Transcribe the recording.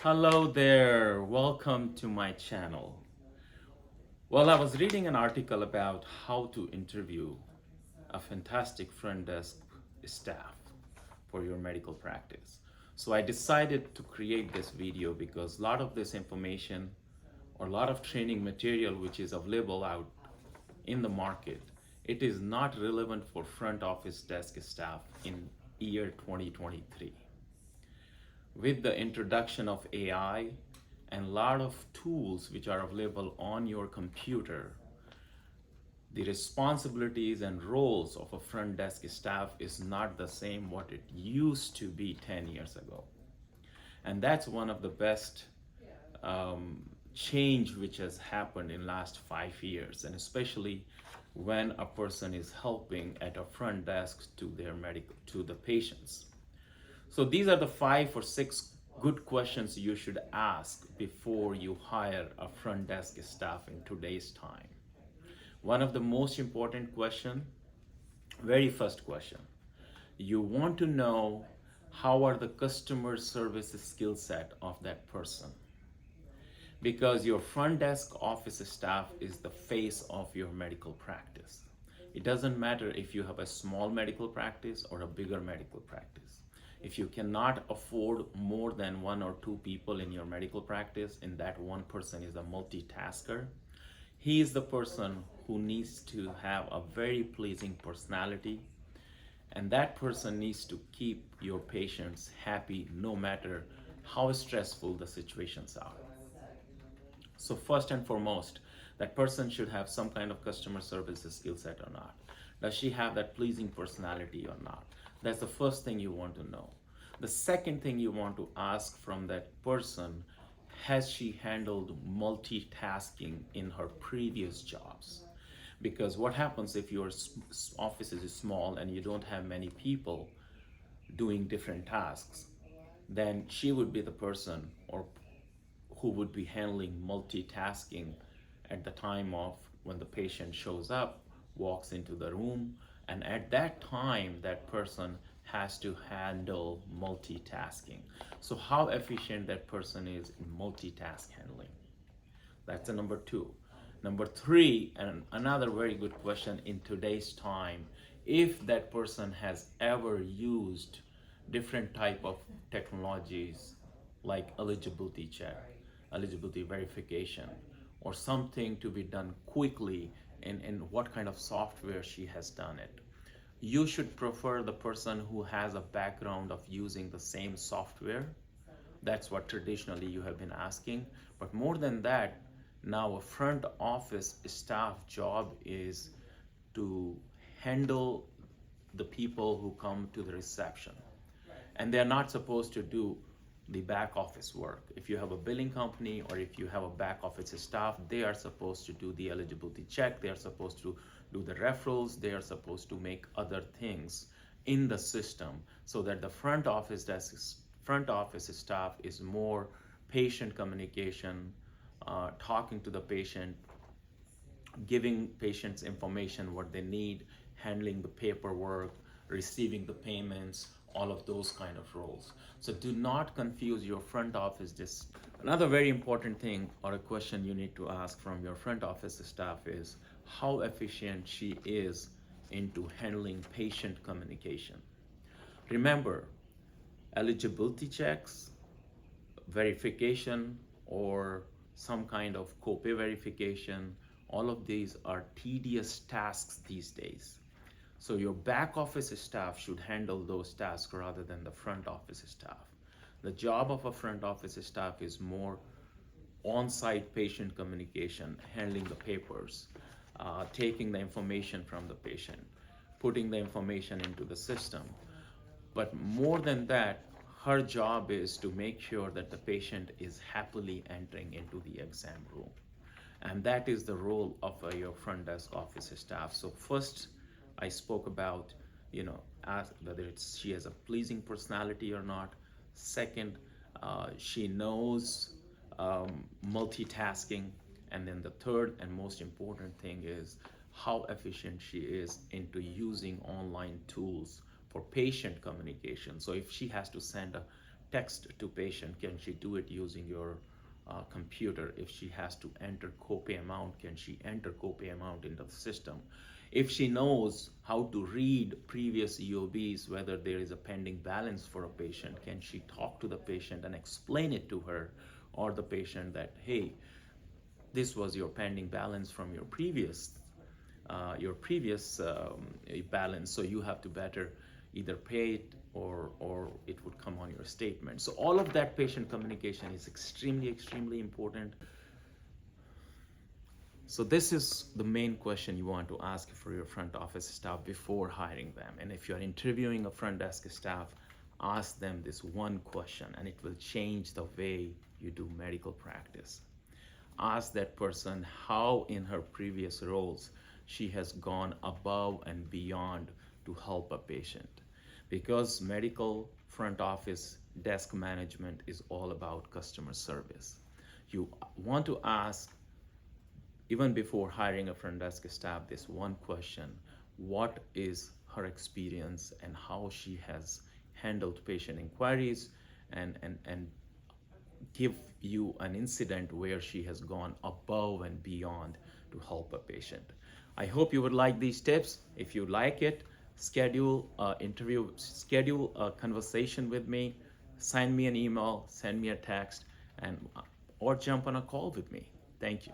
Hello there, welcome to my channel. Well, I was reading an article about how to interview a fantastic front desk staff for your medical practice. So I decided to create this video because a lot of this information or a lot of training material which is available out in the market, it is not relevant for front office desk staff in year 2023. With the introduction of AI and a lot of tools which are available on your computer, the responsibilities and roles of a front desk staff is not the same what it used to be 10 years ago. And that's one of the best change which has happened in last 5 years, and especially when a person is helping at a front desk to their medical to the patients. So these are the 5 or 6 good questions you should ask before you hire a front desk staff in today's time. One of the most important question, very first question, you want to know how are the customer service skill set of that person, because your front desk office staff is the face of your medical practice. It doesn't matter if you have a small medical practice or a bigger medical practice. If you cannot afford more than 1 or 2 people in your medical practice, and that one person is a multitasker, he is the person who needs to have a very pleasing personality, and that person needs to keep your patients happy no matter how stressful the situations are. So first and foremost, that person should have some kind of customer service skill set or not. Does she have that pleasing personality or not? That's the first thing you want to know. The second thing you want to ask from that person, has she handled multitasking in her previous jobs? Because what happens if your office is small and you don't have many people doing different tasks, then she would be the person or who would be handling multitasking at the time of when the patient shows up, walks into the room, and at that time that person has to handle multitasking. So how efficient that person is in multitask handling. That's a number 2. Number 3, and another very good question in today's time, if that person has ever used different type of technologies like eligibility check, eligibility verification, or something to be done quickly, and what kind of software she has done it. You should prefer the person who has a background of using the same software. That's what traditionally you have been asking. But more than that, now a front office staff job is to handle the people who come to the reception. And they're not supposed to do the back office work. If you have a billing company or if you have a back office staff, they are supposed to do the eligibility check, they are supposed to do the referrals, they are supposed to make other things in the system, so that the front office staff is more patient communication, talking to the patient, giving patients information what they need, handling the paperwork, receiving the payments, all of those kind of roles. So do not confuse your front office. This another very important thing or a question you need to ask from your front office staff is how efficient she is into handling patient communication. Remember, eligibility checks, verification, or some kind of copay verification, all of these are tedious tasks these days. So your back office staff should handle those tasks rather than the front office staff. The job of a front office staff is more on-site patient communication, handling the papers, taking the information from the patient, putting the information into the system. But more than that, her job is to make sure that the patient is happily entering into the exam room. And that is the role of your front desk office staff. So first, I spoke about, ask whether she has a pleasing personality or not. Second, she knows multitasking. And then the third and most important thing is how efficient she is into using online tools for patient communication. So if she has to send a text to patient, can she do it using your computer? If she has to enter copay amount, can she enter copay amount into the system? If she knows how to read previous EOBs, whether there is a pending balance for a patient, can she talk to the patient and explain it to her or the patient that, hey, this was your pending balance from your previous balance, so you have to better either pay it or it would come on your statement. So all of that patient communication is extremely important. So this is the main question you want to ask for your front office staff before hiring them. And if you're interviewing a front desk staff, ask them this one question and it will change the way you do medical practice. Ask that person how in her previous roles she has gone above and beyond to help a patient. Because medical front office desk management is all about customer service. You want to ask, even before hiring a front desk staff, this one question: what is her experience and how she has handled patient inquiries, and give you an incident where she has gone above and beyond to help a patient. I hope you would like these tips. If you like it, schedule a conversation with me, send me an email, send me a text, and or jump on a call with me. Thank you.